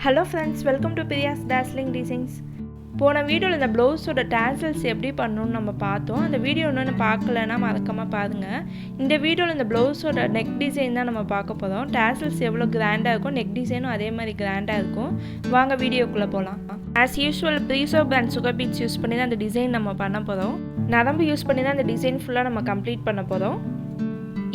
Hello friends, welcome to Priya's Dazzling Designs. போன வீடியோவில் இந்த ப்ளவுஸோட டேசல்ஸ் எப்படி பண்ணணும்னு நம்ம பார்த்தோம். அந்த வீடியோ இன்னொன்று பார்க்கலன்னா மறக்காமல் பாருங்கள். இந்த வீடியோவில் இந்த ப்ளவுஸோட நெக் டிசைன் தான் நம்ம பார்க்க போகிறோம். டேசல்ஸ் எவ்வளோ கிராண்டாக இருக்கும், நெக் டிசைனும் அதே மாதிரி கிராண்டாக இருக்கும். வாங்க வீடியோக்குள்ளே போகலாம். ஆஸ் யூஸ்வல் ப்ரீசோ பிராண்ட் சுகர் பீட்ஸ் யூஸ் பண்ணி தான் அந்த டிசைன் நம்ம பண்ண போகிறோம். நரம்பு யூஸ் பண்ணி தான் அந்த டிசைன் ஃபுல்லாக நம்ம கம்ப்ளீட் பண்ண போகிறோம்.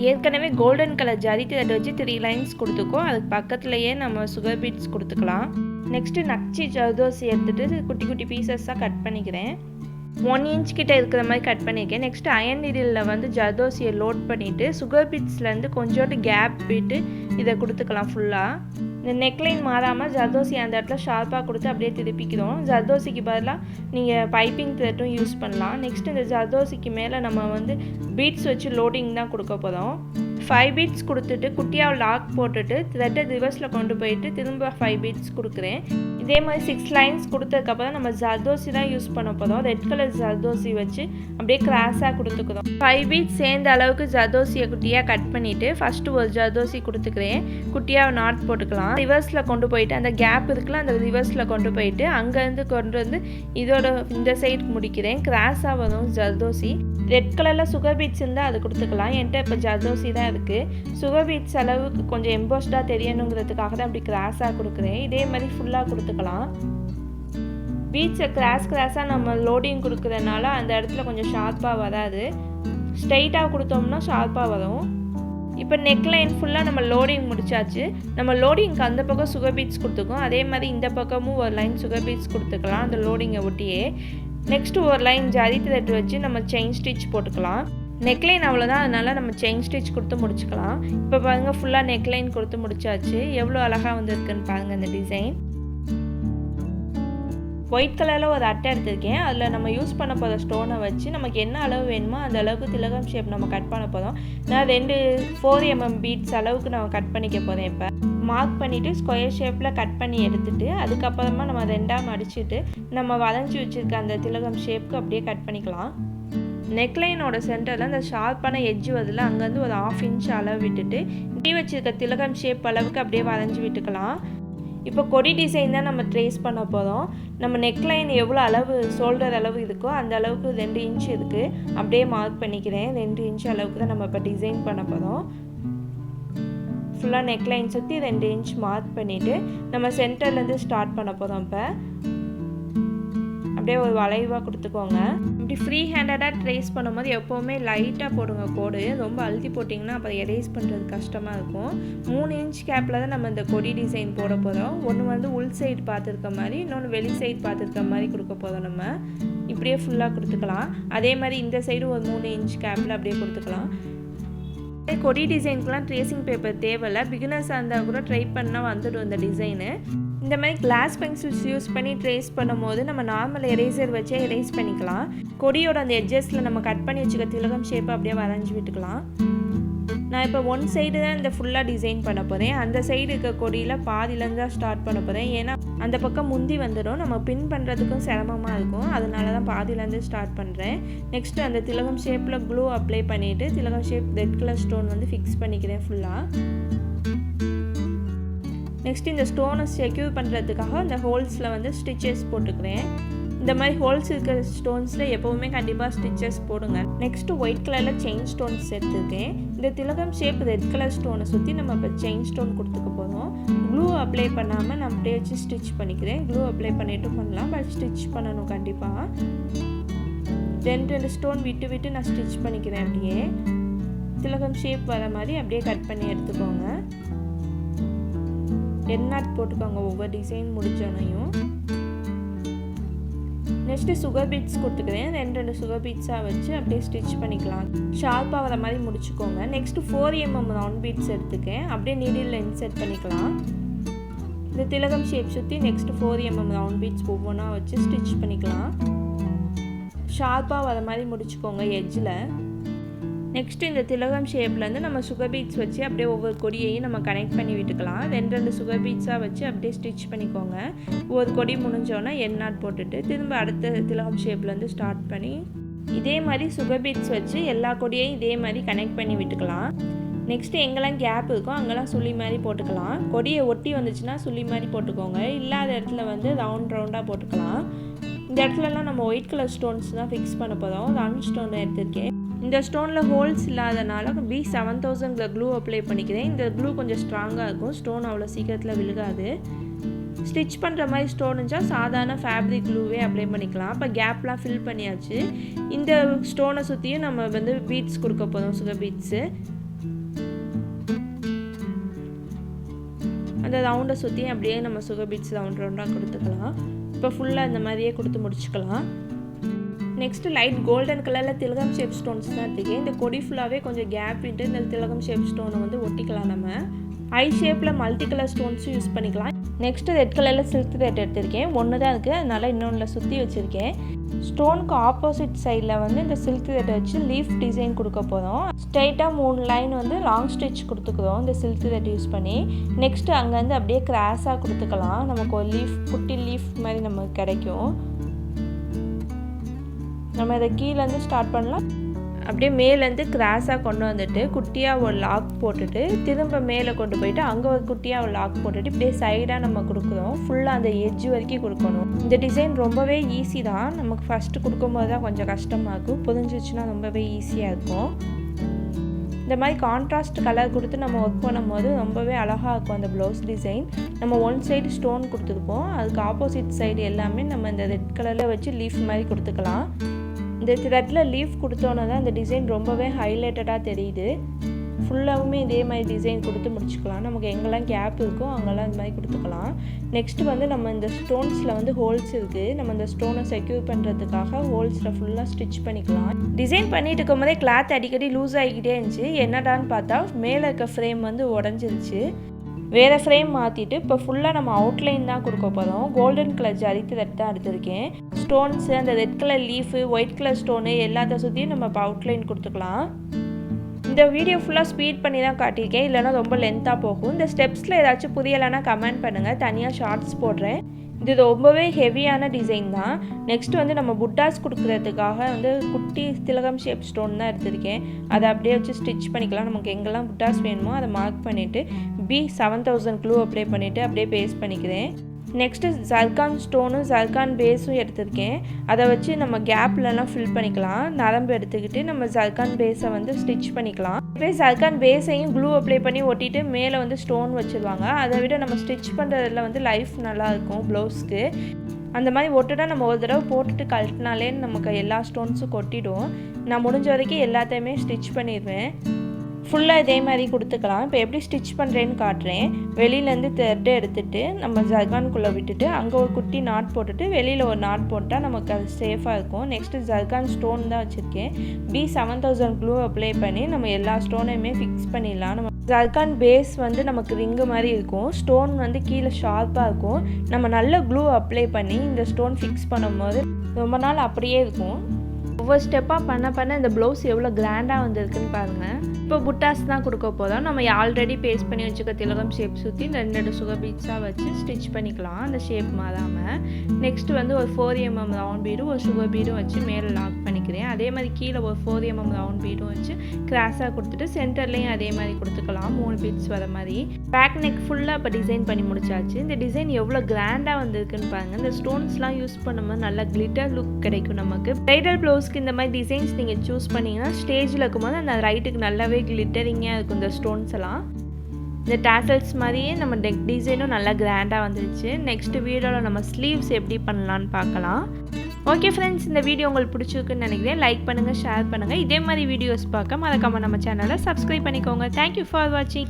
ஏற்கனவே கோல்டன் கலர் ஜரி த்ரெட் வச்சு 3 லைன்ஸ் கொடுத்துக்கோம். அதுக்கு பக்கத்துலேயே நம்ம சுகர் பீட்ஸ் கொடுத்துக்கலாம். நெக்ஸ்ட்டு நக்சி ஜர்தோசி எடுத்துகிட்டு குட்டி குட்டி பீசஸாக கட் பண்ணிக்கிறேன். 1 இன்ச் கிட்ட இருக்கிற மாதிரி கட் பண்ணியிருக்கேன். நெக்ஸ்ட்டு அயன் நீடிலில் வந்து ஜர்தோசியை லோட் பண்ணிவிட்டு சுகர் பீட்ஸ்லேருந்து கொஞ்சோண்டு கேப் விட்டு இதை கொடுத்துக்கலாம் ஃபுல்லாக. இந்த நெக்லைன் மாறாமல் ஜர்தோசி அந்த இடத்துல ஷார்ப்பாக கொடுத்து அப்படியே திருப்பிக்கிறோம். ஜர்தோசிக்கு பதிலாக நீங்கள் பைப்பிங் த்ரெட்டும் யூஸ் பண்ணலாம். நெக்ஸ்ட் இந்த ஜர்தோசிக்கு மேலே நம்ம வந்து பீட்ஸ் வச்சு லோடிங் தான் கொடுக்க போகிறோம். 5 பீட்ஸ் கொடுத்துட்டு குட்டியாக லாக் போட்டுட்டு த்ரெட்டை ரிவர்ஸில் கொண்டு போயிட்டு திரும்ப 5 பீட்ஸ் கொடுக்குறேன். இதே மாதிரி 6 லைன்ஸ் கொடுத்ததுக்கப்புறம் நம்ம ஜர்தோசி தான் யூஸ் பண்ண போகிறோம். ரெட் கலர் ஜர்தோசி வச்சு அப்படியே கிராஸாக கொடுத்துக்கிறோம். 5 பீட்ஸ் சேர்ந்த அளவுக்கு ஜர்தோசியை குட்டியாக கட் பண்ணிவிட்டு ஃபஸ்ட்டு ஒரு ஜர்தோசி கொடுத்துக்கிறேன். குட்டியாக நாட் போட்டுக்கலாம். ரிவர்ஸில் கொண்டு போயிட்டு அந்த கேப் இருக்குல்ல, அந்த ரிவர்ஸில் கொண்டு போயிட்டு அங்கேருந்து கொண்டு வந்து இதோட இந்த சைடு முடிக்கிறேன். கிராஸாக வரும் ஜர்தோசி. ரெட் கலரில் சுகர் பீட்ஸ் இருந்தால் அது கொடுத்துக்கலாம். என்கிட்ட இப்போ ஜர்தோசி தான் இருக்குது. சுகர் பீட்ஸ் அளவுக்கு கொஞ்சம் எம்போஸ்டாக தெரியணுங்கிறதுக்காக தான் அப்படி கிராஸாக கொடுக்குறேன். இதே மாதிரி ஃபுல்லாக கொடுத்துக்கலாம். பீட்ஸை கிராஸாக நம்ம லோடிங் கொடுக்குறதுனால அந்த இடத்துல கொஞ்சம் ஷார்ப்பாக வராது. ஸ்ட்ரைட்டாக கொடுத்தோம்னா ஷார்ப்பாக வரும். இப்போ நெக்லைன் ஃபுல்லாக நம்ம லோடிங் முடிச்சாச்சு. நம்ம லோடிங்க்கு அந்த பக்கம் சுகர் பீட்ஸ் கொடுத்துக்கோம். அதே மாதிரி இந்த பக்கமும் ஒரு லைன் சுகர் பீட்ஸ் கொடுத்துக்கலாம் அந்த லோடிங்கை ஒட்டியே. நெக்ஸ்ட்டு ஒரு லைன் ஜரி த்ரெட் வச்சு நம்ம செயின் ஸ்டிச் போட்டுக்கலாம். நெக்லைன் அவ்வளோதான், அதனால் நம்ம செயின் ஸ்டிச் கொடுத்து முடிச்சுக்கலாம். இப்போ பாருங்கள் ஃபுல்லாக நெக்லைன் கொடுத்து முடிச்சாச்சு. எவ்வளோ அழகாக வந்துருக்குன்னு பாருங்கள் இந்த டிசைன். ஒயிட் கலரில் ஒரு அட்டை எடுத்திருக்கேன். அதில் நம்ம யூஸ் பண்ண போகிற ஸ்டோனை வச்சு நமக்கு என்ன அளவு வேணுமோ அந்த அளவுக்கு திலகம் ஷேப் நம்ம கட் பண்ண போகிறோம். நான் 2 4mm பீட்ஸ் அளவுக்கு நம்ம கட் பண்ணிக்க போகிறேன். இப்போ மார்க் பண்ணிவிட்டு ஸ்கொயர் ஷேப்பில் கட் பண்ணி எடுத்துகிட்டு அதுக்கப்புறமா நம்ம 2ஆக மடிச்சுட்டு நம்ம வளைஞ்சி வச்சுருக்க அந்த திலகம் ஷேப்புக்கு அப்படியே கட் பண்ணிக்கலாம். நெக்லைனோட சென்டரில் அந்த ஷார்ப்பான எட்ஜ் வருதுல, அங்கேருந்து ஒரு 1/2 இன்ச் அளவு விட்டுட்டு இப்படி வச்சுருக்க திலகம் ஷேப் அளவுக்கு அப்படியே வளைஞ்சி விட்டுக்கலாம். இப்போ கொடி டிசைன் தான் நம்ம ட்ரேஸ் பண்ண போகிறோம். நம்ம நெக்லைன் எவ்வளோ அளவு ஷோல்டர் அளவு இருக்கோ அந்த அளவுக்கு 2 இன்ச் இருக்குது. அப்படியே மார்க் பண்ணிக்கிறேன். 2 இன்ச் அளவுக்கு தான் நம்ம இப்போ டிசைன் பண்ண போகிறோம். ஃபுல்லாக நெக்லைன் சுற்றி 2 இன்ச் மார்க் பண்ணிவிட்டு நம்ம சென்டர்லேருந்து ஸ்டார்ட் பண்ண போகிறோம். இப்போ அப்படியே ஒரு வளைவாக கொடுத்துக்கோங்க. இப்படி ஃப்ரீ ஹேண்டடாக ட்ரேஸ் பண்ணும்போது எப்போவுமே லைட்டாக போடுங்க கோடு. ரொம்ப அழுத்தி போட்டிங்கன்னா அப்புறம் எரேஸ் பண்ணுறது கஷ்டமாக இருக்கும். 3 இன்ச் கேப்பில் தான் நம்ம இந்த கொடி டிசைன் போட போகிறோம். ஒன்று வந்து உள் சைடு பார்த்துருக்க மாதிரி, இன்னொன்று வெளி சைடு பார்த்துருக்க மாதிரி கொடுக்க போகிறோம். நம்ம இப்படியே ஃபுல்லாக கொடுத்துக்கலாம். அதே மாதிரி இந்த சைடு ஒரு 3 இன்ச் கேப்பில் அப்படியே கொடுத்துக்கலாம். கொடி டிசைனுக்குலாம் ட்ரேசிங் பேப்பர் தேவையில்லை. பிகினர்ஸாக இருந்தால் கூட ட்ரை பண்ணால் வந்துடும் இந்த டிசைனு. இந்த மாதிரி கிளாஸ் பென்சில்ஸ் யூஸ் பண்ணி ட்ரேஸ் பண்ணும் போது நம்ம நார்மல் எரேசர் வச்சே எரேஸ் பண்ணிக்கலாம். கொடியோட அந்த எட்ஜஸில் நம்ம கட் பண்ணி வச்சுக்க திலகம் ஷேப்பை அப்படியே வரைஞ்சி விட்டுக்கலாம். நான் இப்போ 1 சைடு தான் இந்த ஃபுல்லாக டிசைன் பண்ண போகிறேன். அந்த சைடு இருக்க கொடியில் பாதியிலேருந்து தான் ஸ்டார்ட் பண்ண போகிறேன். ஏன்னா அந்த பக்கம் முந்தி வந்துடும், நம்ம பின் பண்ணுறதுக்கும் சிரமமாக இருக்கும். அதனால தான் பாதியிலேருந்து ஸ்டார்ட் பண்ணுறேன். நெக்ஸ்ட்டு அந்த திலகம் ஷேப்பில் க்ளூ அப்ளை பண்ணிவிட்டு திலகம் ஷேப் ரெட் கலர் ஸ்டோன் வந்து ஃபிக்ஸ் பண்ணிக்கிறேன் ஃபுல்லாக. நெக்ஸ்ட் இந்த ஸ்டோனை செக்யூர் பண்ணுறதுக்காக அந்த ஹோல்ஸில் வந்து ஸ்டிச்சஸ் போட்டுக்கிறேன். இந்த மாதிரி ஹோல்ஸ் இருக்கிற ஸ்டோன்ஸில் எப்போவுமே கண்டிப்பாக ஸ்டிச்சஸ் போடுங்க. நெக்ஸ்ட்டு ஒயிட் கலரில் செயின் ஸ்டோன்ஸ் எடுத்துருக்கேன். இந்த திலகம் ஷேப் ரெட் கலர் ஸ்டோனை சுற்றி நம்ம இப்போ செயின் ஸ்டோன் கொடுத்துக்க போகிறோம். க்ளூ அப்ளை பண்ணாமல் நான் அப்படியே வச்சு ஸ்டிச் பண்ணிக்கிறேன். க்ளூ அப்ளை பண்ணிட்டு பண்ணலாம், பட் ஸ்டிச் பண்ணணும் கண்டிப்பாக. 2 ஸ்டோன் விட்டு விட்டு நான் ஸ்டிச் பண்ணிக்கிறேன். அப்படியே திலகம் ஷேப் வர மாதிரி அப்படியே கட் பண்ணி எடுத்துக்கோங்க. எண்ணாட் போட்டுக்கோங்க ஒவ்வொரு டிசைன் முடிச்சோனையும். நெக்ஸ்ட்டு சுகர் பீட்ஸ் கொடுத்துக்கிறேன். 2 சுகர் பீட்ஸாக வச்சு அப்படியே ஸ்டிச் பண்ணிக்கலாம். ஷார்ப்பாக வர மாதிரி முடிச்சுக்கோங்க. நெக்ஸ்ட்டு 4mm ரவுண்ட் பீட்ஸ் எடுத்துக்கேன். அப்படியே நீடில் இன்செர்ட் பண்ணிக்கலாம். இந்த திலகம் ஷேப் சுற்றி நெக்ஸ்ட்டு 4mm ரவுண்ட் பீட்ஸ் ஒவ்வொன்றா வச்சு ஸ்டிச் பண்ணிக்கலாம். ஷார்ப்பாக வர மாதிரி முடிச்சுக்கோங்க எட்ஜில். நெக்ஸ்ட்டு இந்த திலகம் ஷேப்லேருந்து நம்ம சுகர் பீட்ஸ் வச்சு அப்படியே ஒவ்வொரு கொடியையும் நம்ம கனெக்ட் பண்ணி விட்டுக்கலாம். 2 சுகர் பீட்ஸாக வச்சு அப்படியே ஸ்டிச் பண்ணிக்கோங்க. ஒரு கொடி முடிஞ்சோன்னா எண்ணாட் போட்டுட்டு திரும்ப அடுத்த திலகம் ஷேப்லேருந்து ஸ்டார்ட் பண்ணி இதே மாதிரி சுகர் பீட்ஸ் வச்சு எல்லா கொடியையும் இதே மாதிரி கனெக்ட் பண்ணி விட்டுக்கலாம். நெக்ஸ்ட்டு எங்கெல்லாம் கேப் இருக்கோ அங்கெல்லாம் சுழி மாதிரி போட்டுக்கலாம். கொடியை ஒட்டி வந்துச்சுன்னா சுழி மாதிரி போட்டுக்கோங்க, இல்லாத இடத்துல வந்து ரவுண்டாக போட்டுக்கலாம். இந்த இடத்துலலாம் நம்ம ஒயிட் கலர் ஸ்டோன்ஸ் தான் ஃபிக்ஸ் பண்ண போகிறோம். ரன் ஸ்டோன் எடுத்திருக்கேன். இந்த ஸ்டோனில் ஹோல்ஸ் இல்லாதனால B7000 க்ளூ அப்ளை பண்ணிக்கிறேன். இந்த க்ளூ கொஞ்சம் ஸ்ட்ராங்காக இருக்கும், ஸ்டோன் அவ்வளோ சீக்கிரத்தில் விழுகாது. ஸ்டிச் பண்ணுற மாதிரி ஸ்டோன் இருந்தால் சாதாரண ஃபேப்ரிக் க்ளூவே அப்ளை பண்ணிக்கலாம். இப்போ கேப்லாம் ஃபில் பண்ணியாச்சு. இந்த ஸ்டோனை சுற்றியும் நம்ம வந்து பீட்ஸ் கொடுக்க போகிறோம், சுகர் பீட்ஸு. அந்த ரவுண்டை சுற்றியும் அப்படியே நம்ம சுகர் பீட்ஸ் ரவுண்டாக கொடுத்துக்கலாம். இப்போ ஃபுல்லாக இந்த மாதிரியே கொடுத்து முடிச்சுக்கலாம். நெக்ஸ்ட்டு லைட் கோல்டன் கலரில் திலகம் ஷேப் ஸ்டோன்ஸ் தான் எடுத்துக்கேன். இந்த கொடி ஃபுல்லாகவே கொஞ்சம் கேப் விட்டு இந்த திலகம் ஷேப் ஸ்டோனை வந்து ஒட்டிக்கலாம். நம்ம ஐ ஷேப்பில் மல்டி கலர் ஸ்டோன்ஸும் யூஸ் பண்ணிக்கலாம். நெக்ஸ்ட்டு ரெட் கலரில் சில்க் த்ரெட் எடுத்திருக்கேன். ஒன்று தான் இருக்குது, அதனால் இன்னொன்றில் சுற்றி வச்சுருக்கேன். ஸ்டோனுக்கு ஆப்போசிட் சைடில் வந்து இந்த சில்க் த்ரெட்டை வச்சு லீஃப் டிசைன் கொடுக்க போகிறோம். ஸ்ட்ரைட்டாக 3 லைன் வந்து லாங் ஸ்டிச் கொடுத்துக்கிறோம் இந்த சில்க் த்ரெட் யூஸ் பண்ணி. நெக்ஸ்ட்டு அங்கேருந்து அப்படியே கிராஸாக கொடுத்துக்கலாம். நமக்கு ஒரு லீஃப், குட்டி லீஃப் மாதிரி நமக்கு கிடைக்கும். நம்ம இதை கீழேருந்து ஸ்டார்ட் பண்ணலாம். அப்படியே மேலேருந்து கிராஸாக கொண்டு வந்துட்டு குட்டியாக ஒரு லாக் போட்டுட்டு திரும்ப மேலே கொண்டு போயிட்டு அங்கே ஒரு குட்டியாக ஒரு லாக் போட்டுட்டு இப்படியே சைடாக நம்ம கொடுக்குறோம். ஃபுல்லாக அந்த எட்ஜ் வரைக்கும் கொடுக்கணும். இந்த டிசைன் ரொம்பவே ஈஸி தான். நமக்கு ஃபஸ்ட்டு கொடுக்கும்போது தான் கொஞ்சம் கஷ்டமாக இருக்கும், புரிஞ்சிச்சுன்னா ரொம்பவே ஈஸியாக இருக்கும். இந்த மாதிரி கான்ட்ராஸ்ட் கலர் கொடுத்து நம்ம ஒர்க் பண்ணும்போது ரொம்பவே அழகாக இருக்கும் அந்த ப்ளவுஸ் டிசைன். நம்ம ஒன் சைடு ஸ்டோன் கொடுத்துருப்போம், அதுக்கு ஆப்போசிட் சைடு எல்லாமே நம்ம இந்த ரெட் கலரில் வச்சு லீஃப் மாதிரி கொடுத்துக்கலாம். இந்த த்ரெட்டில் லீஃப் கொடுத்தோன்னே தான் இந்த டிசைன் ரொம்பவே ஹைலைட்டடாக தெரியுது. ஃபுல்லாகவுமே இதே மாதிரி டிசைன் கொடுத்து முடிச்சுக்கலாம். நமக்கு எங்கெல்லாம் கேப் இருக்கோ அங்கெல்லாம் இந்த மாதிரி கொடுத்துக்கலாம். நெக்ஸ்ட்டு வந்து நம்ம இந்த ஸ்டோன்ஸில் வந்து ஹோல்ஸ் இருக்குது. நம்ம இந்த ஸ்டோனை செக்யூர் பண்ணுறதுக்காக ஹோல்ஸில் ஃபுல்லாக ஸ்டிச் பண்ணிக்கலாம். டிசைன் பண்ணிட்டு இருக்கும் போதே கிளாத் அடிக்கடி லூஸ் ஆகிக்கிட்டே இருந்துச்சு. என்னடான்னு பார்த்தா மேலே இருக்க ஃப்ரேம் வந்து உடஞ்சிருச்சு. வேறு ஃப்ரேம் மாற்றிட்டு இப்போ ஃபுல்லாக நம்ம அவுட்லைன் தான் கொடுக்க போகிறோம். கோல்டன் கலர் ஜரி த்ரெட் தான் எடுத்திருக்கேன். ஸ்டோன்ஸு, அந்த red colour leaf, white colour stone எல்லாத்த சுற்றியும் நம்ம இப்போ அவுட்லைன் கொடுத்துக்கலாம். இந்த வீடியோ ஃபுல்லாக ஸ்பீட் பண்ணி தான் காட்டியிருக்கேன், இல்லைனா ரொம்ப லென்த்தாக போகும். இந்த ஸ்டெப்ஸில் ஏதாச்சும் புரியலைன்னா கமெண்ட் பண்ணுங்கள், தனியாக ஷார்ட்ஸ் போடுறேன். இது ரொம்பவே ஹெவியான டிசைன் தான். நெக்ஸ்ட்டு வந்து நம்ம புட்டாஸ் கொடுக்குறதுக்காக வந்து குட்டி திலகம் ஷேப் ஸ்டோன் தான் எடுத்திருக்கேன். அதை அப்படியே வச்சு ஸ்டிச் பண்ணிக்கலாம். நமக்கு எங்கெல்லாம் புட்டாஸ் வேணுமோ அதை மார்க் பண்ணிவிட்டு B7000 க்ளூ அப்ளை பண்ணிவிட்டு அப்படியே பேஸ்ட் பண்ணிக்கிறேன். நெக்ஸ்ட்டு ஜர்கான் ஸ்டோனும் ஜர்கான் பேஸும் எடுத்திருக்கேன். அதை வச்சு நம்ம கேப்லலாம் ஃபில் பண்ணிக்கலாம். நரம்பு எடுத்துக்கிட்டு நம்ம ஜர்கான் பேஸை வந்து ஸ்டிச் பண்ணிக்கலாம். இப்போ ஜர்கான் பேஸையும் க்ளூ அப்ளை பண்ணி ஒட்டிட்டு மேலே வந்து ஸ்டோன் வச்சுருவாங்க. அதை விட நம்ம ஸ்டிச் பண்ணுறதுல வந்து லைஃப் நல்லாயிருக்கும் ப்ளவுஸ்க்கு. அந்த மாதிரி ஒட்டுனா நம்ம ஒரு தடவை போட்டுட்டு கழட்டினாலே நமக்கு எல்லா ஸ்டோன்ஸும் கொட்டிடும். நான் முடிஞ்ச வரைக்கும் எல்லாத்தையுமே ஸ்டிச் பண்ணிடுவேன். ஃபுல்லாக இதே மாதிரி கொடுத்துக்கலாம். இப்போ எப்படி ஸ்டிச் பண்ணுறேன்னு காட்டுறேன். வெளியிலேருந்து த்ரெட்டை எடுத்துகிட்டு நம்ம ஜர்கான்குள்ளே விட்டுட்டு அங்கே ஒரு குட்டி நாட் போட்டுட்டு வெளியில் ஒரு நாட் போட்டால் நமக்கு அது சேஃபாக இருக்கும். நெக்ஸ்ட்டு ஜர்கான் ஸ்டோன் தான் வச்சுருக்கேன். B7000 க்ளூ அப்ளை பண்ணி நம்ம எல்லா ஸ்டோனையுமே ஃபிக்ஸ் பண்ணிடலாம். நம்ம ஜர்கான் பேஸ் வந்து நமக்கு ரிங்கு மாதிரி இருக்கும். ஸ்டோன் வந்து கீழே ஷார்ப்பாக இருக்கும். நம்ம நல்ல க்ளூ அப்ளை பண்ணி இந்த ஸ்டோன் ஃபிக்ஸ் பண்ணும்போது ரொம்ப நாள் அப்படியே இருக்கும். ஒவ்வொரு ஸ்டெப்பாக பண்ண இந்த ப்ளவுஸ் எவ்வளோ கிராண்டாக வந்திருக்குன்னு பாருங்கள். இப்போ புட்டாஸ் தான் கொடுக்க போதும். நம்ம ஆல்ரெடி பேஸ்ட் பண்ணி வச்சுக்க திலகம் ஷேப் சுற்றி 2 சுகர் பீட்ஸாக வச்சு ஸ்டிச் பண்ணிக்கலாம், அந்த ஷேப் மாறாமல். நெக்ஸ்ட்டு வந்து ஒரு 4 mm ரவுண்ட் பீடும் ஒரு சுகர் பீடும் வச்சு மேலே லாக் பண்ணிக்கிறேன். அதே மாதிரி கீழே ஒரு 4 mm ரவுண்ட் பீடும் வச்சு கிராஸாக கொடுத்துட்டு சென்டர்லேயும் அதே மாதிரி கொடுத்துக்கலாம், 3 பீட்ஸ் வர மாதிரி. பேக் நெக் ஃபுல்லாக இப்போ டிசைன் பண்ணி முடிச்சாச்சு. இந்த டிசைன் எவ்வளோ கிராண்டாக வந்திருக்குன்னு பாருங்கள். இந்த ஸ்டோன்ஸ்லாம் யூஸ் பண்ணும்போது நல்லா கிளிட்டர் லுக் கிடைக்கும் நமக்கு. பிரைடல் ப்ளவுஸ்க்கு இந்த மாதிரி டிசைன்ஸ் நீங்கள் சூஸ் பண்ணிங்கன்னா ஸ்டேஜில் இருக்கும்போது அந்த ரைட்டுக்கு நல்லாவே கிளிட்டரிங்காக இருக்கும் இந்த ஸ்டோன்ஸ் எல்லாம். இந்த டேசல்ஸ் மாதிரியே நம்ம நெக் டிசைனும் நல்லா கிராண்டாக வந்துருச்சு. நெக்ஸ்ட் வீடியோவில் நம்ம ஸ்லீவ்ஸ் எப்படி பண்ணலான்னு பார்க்கலாம். ஓகே ஃப்ரெண்ட்ஸ், இந்த வீடியோ உங்களுக்கு பிடிச்சிருக்குன்னு நினைக்கிறேன். லைக் பண்ணுங்கள், ஷேர் பண்ணுங்கள். இதே மாதிரி வீடியோஸ் பார்க்க மறக்காம நம்ம சேனலை சப்ஸ்கிரைப் பண்ணிக்கோங்க. தேங்க்யூ ஃபார் வாட்சிங்.